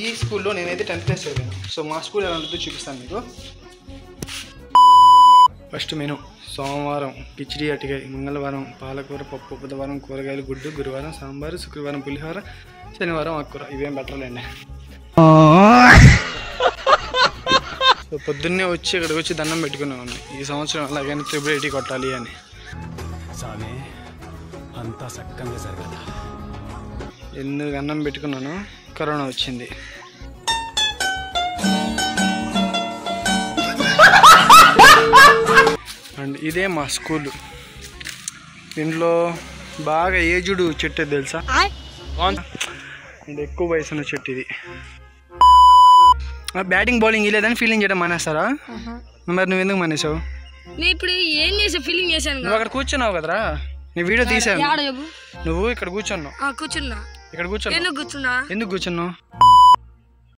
ఈ స్కూల్లో నేనైతే 10th క్లాస్ చదివాను. సో మా స్కూల్ ఎలా ఉంటుందో చూపిస్తాను మీకు. ఫస్ట్ మెను సోమవారం కిచిడి అటికాయ, మంగళవారం పాలకూర పప్పు, బుధవారం కూరగాయలు గుడ్డు, గురువారం సాంబారు, శుక్రవారం పులిహోర, శనివారం ఆకుకూర. ఇవేం బెటర్లేండి. సో పొద్దున్నే వచ్చి ఇక్కడికి వచ్చి దండం పెట్టుకున్నామండి. ఈ సంవత్సరం అలాగైనా 380 కొట్టాలి అని. అంతా సక్కంగా జరగదా. ఎందుకు అన్నం పెట్టుకున్నాను, కరోనా వచ్చింది. అండ్ ఇదే మా స్కూల్. దీంట్లో బాగా ఏజ్డ్ చెట్టు తెలుసా, అండ్ ఎక్కువ వయసు ఉన్న చెట్టు ఇది. బ్యాటింగ్ బౌలింగ్ లేదని ఫీలింగ్ చేయడం మానేస్తారా? మరి నువ్వు ఎందుకు మానేసావు? ఇప్పుడు ఏం చేసా, ఫీలింగ్ చేశాను. నువ్వు అక్కడ కూర్చున్నావు కదరా, నీ వీడియో తీసాను. నువ్వు ఇక్కడ కూర్చున్నావు. కూర్చున్నా. ఇక్కడ కూర్చున్నావు. ఎందుకు కూర్చున్నా? ఎందుకు కూర్చున్నావు?